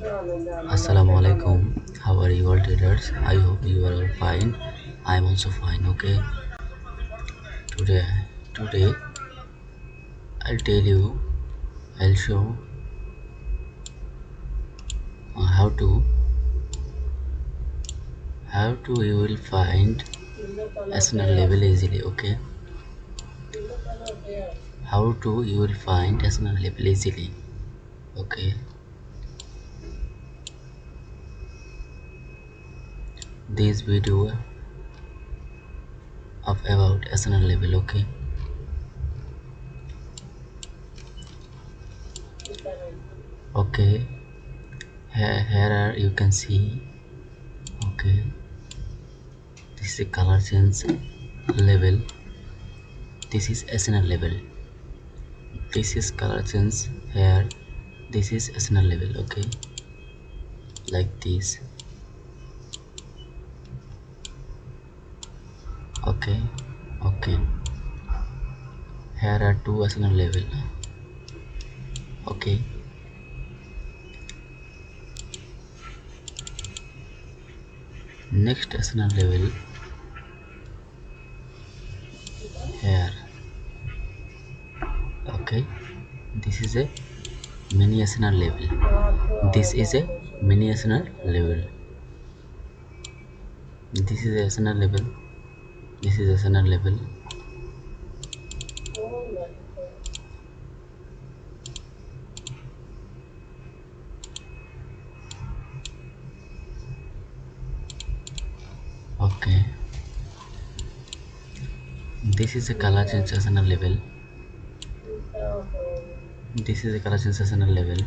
Assalamu alaikum. How are you all traders? I hope you are all fine. I am also fine. Okay. Today, today I'll tell you. I'll show how to you will find SNL level easily. Okay. How to you will find SNL level easily. Okay. This video of about SNL level. Okay. Okay. Here are you can see. Okay. This is a color change level. This is SNL level. This is color change here. This is SNL level. Okay, like this. Okay, okay. Here are two SNL level. Okay, next SNL level here. Okay, this is a mini SNL level. This is a mini SNL level. This is a SNL level. This is SNL level. Okay, this is a color change SNL level. This is a color change SNL level.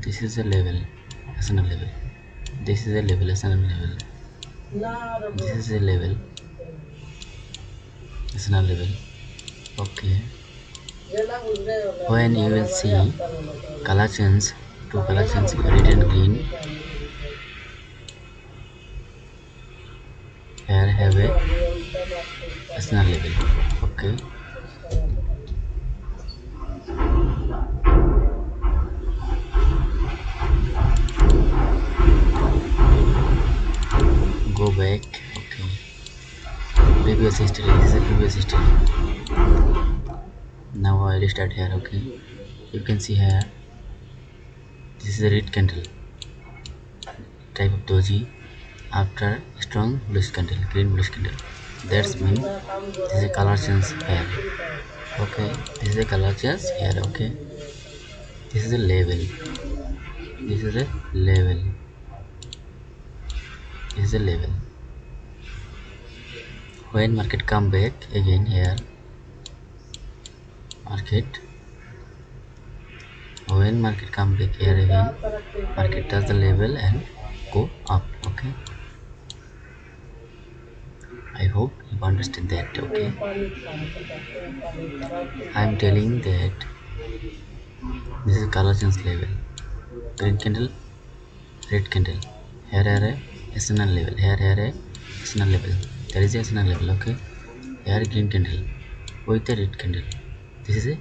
This is a level SNL level. This is a level SNL level. This is a level SNL level. Okay. When you will see color change, two color change, red and green, here have a SNL level. Okay. Go back. Okay. Previous history. This is a previous history. Now I will start here. Okay. You can see here. This is a red candle type of doji after strong bullish candle, green bullish candle. That's mean this is a color change here. Okay. This is a color change here. Okay. This is a level. This is a level. This is a level. When market come back again here, when market come back here again, market does the level and go up. Okay, I hope you understand that. Okay, I am telling that this is color change level. Green candle, red candle. Here are a SNL level. Here a SNL level. There is a SNL level. Okay, here green candle with a red candle. This is a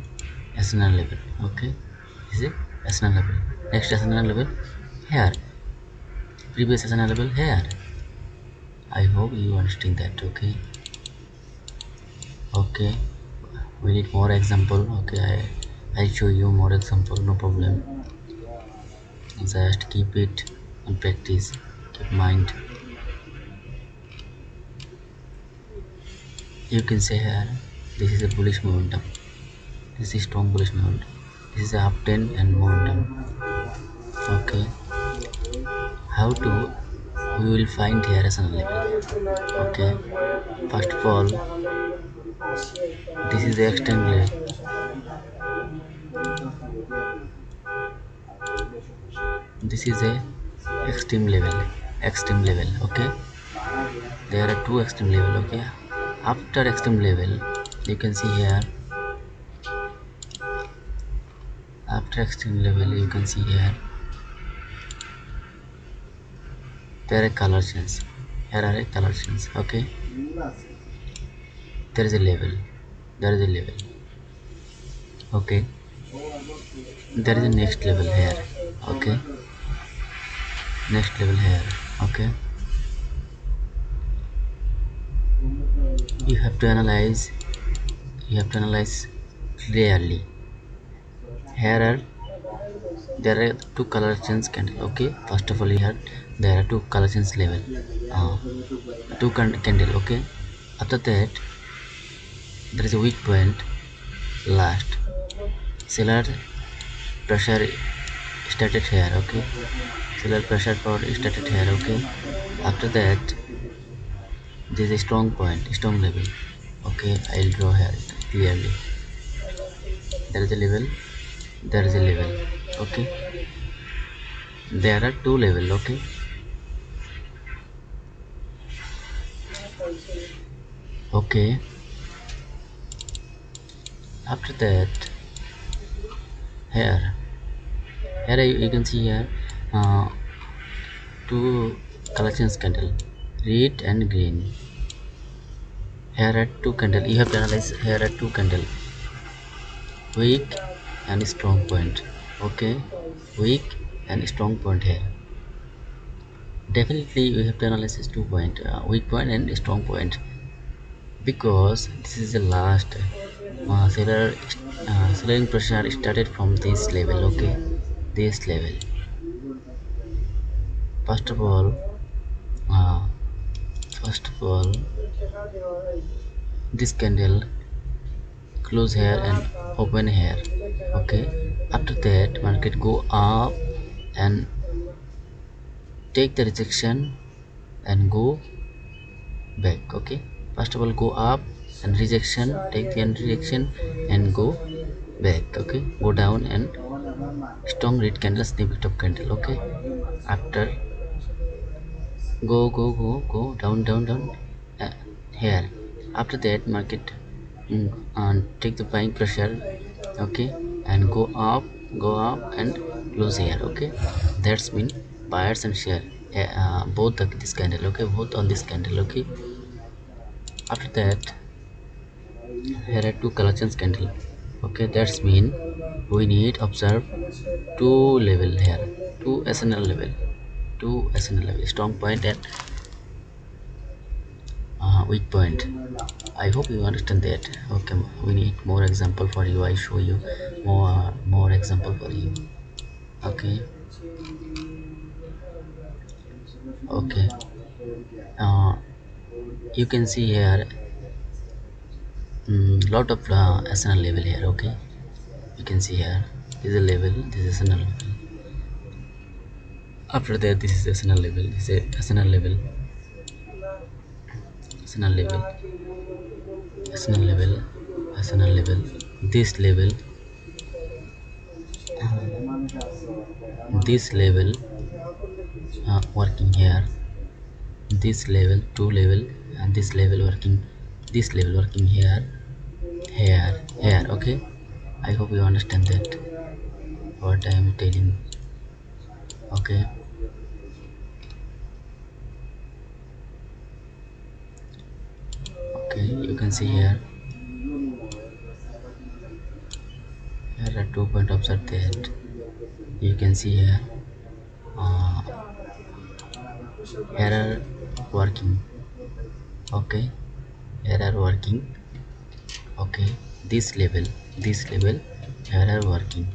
SNL level. Okay, this is a SNL level. Next SNL level here. Previous SNL level here. I hope you understand that. Okay. Okay. We need more example. Okay. I show you more example. No problem. Just keep it and practice. Keep mind. You can say here. This is a bullish momentum. This is strong bullish momentum. This is a uptrend and momentum. Okay. How to we will find here as an level. Okay. First of all, this is the extreme level. This is a extreme level. Extreme level. Okay. There are two extreme level. Okay. After extreme level, you can see here. After extreme level, you can see here. There are color change. Here are a color change. Okay. There is a level. There is a level. Okay. There is a next level here. Okay, next level here. Okay, you have to analyze. You have to analyze clearly. Here are there are two color change candle. Okay, first of all here there are two color change level. Uh, candle. Okay, after that there is a weak point. Last seller pressure started here. Okay, seller pressure for started here. Okay, after that there is a strong point, strong level. Okay, I'll draw here clearly. There is a level, there is a level. Okay, there are two level. Okay, okay, after that here you can see here uh, two collections candle, red and green. Here are two candle. You have to analyze. Here are two candle, weak and strong point. Okay, weak and strong point here. Definitely we have to analyze this two point, weak point and strong point, because this is the last seller selling pressure started from this level. Okay, this level. First of all, uh, first of all, this candle close here and open here. Okay, after that market go up and take the rejection and go back. Okay, first of all go up and rejection, take the rejection and go back. Okay, go down and strong red candle, snip top candle. Okay, after go down uh, here. After that market and take the buying pressure. Okay, and go up and close here. Okay, that's mean buyers and share both this candle. Okay, both on this candle. Okay, after that here are two collections candle. Okay, that's mean we need observe two level here, two SNL level, two SNL level, strong point and weak point. I hope you understand that. Okay, we need more example for you. I show you more example for you. Okay, okay, uh, you can see here lot of SNL level here. Okay, you can see here this is a level, this is SNL level. After that this is SNL level, this is SNL level, SNL level, SNL level, SNL level, this level, this level working here, this level, two level, and this level working, this level working here, here. Okay, I hope you understand that what I am telling. Okay, okay, you can see here, here are 2 point observe that. You can see here uh, here are working. Okay, here are working. Okay, this level, here are working.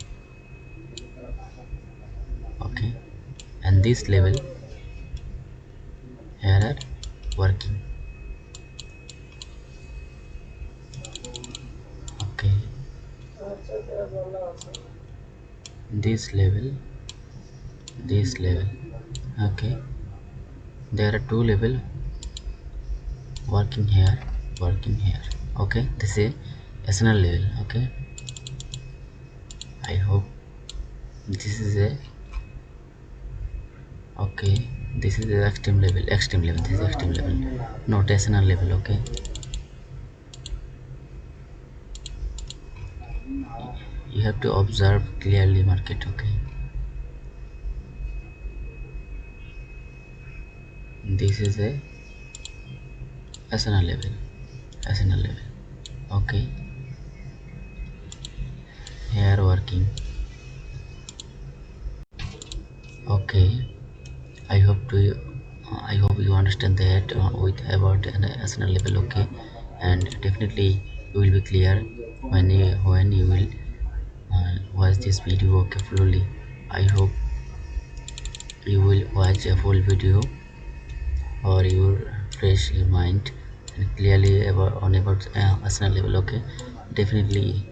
Okay, and this level here are working. Okay, this level, this level. Okay, there are two level working here, working here. Okay, this is SNL level. Okay, I hope this is a okay, this is the extreme level, this is extreme level, not SNL level. Okay, you have to observe clearly market. Okay, this is a SNL level, SNL level. Okay, here working. Okay, I hope to you. I hope you understand that with about an national level. Okay, and definitely you will be clear when you will watch this video. Okay, fully. I hope you will watch a full video or you fresh your mind and clearly about national level. Okay, definitely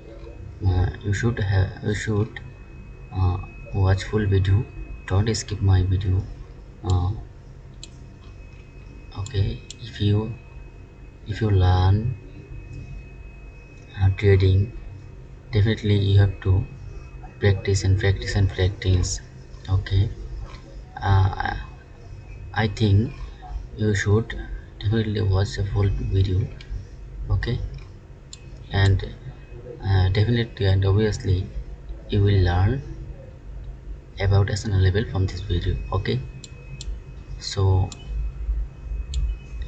you should uh, watch full video. Don't skip my video. Uh, okay, if you learn trading, definitely you have to practice and practice and practice. Okay, uh, I think you should definitely watch the full video. Okay, and definitely and obviously you will learn about SNL level from this video. Okay, so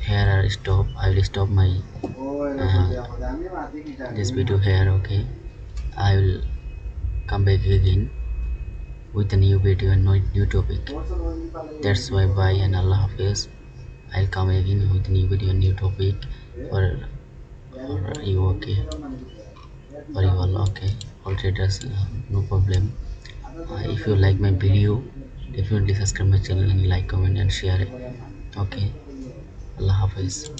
here I will stop my this video here. Okay, I will come back again with a new video and new topic. That's why bye and Allah Hafiz. I'll come again with a new video and new topic for you. Okay, for you all. Okay, all traders, no problem. If you like my video, definitely subscribe my channel and like, comment and share it. Okay, Allah Hafiz.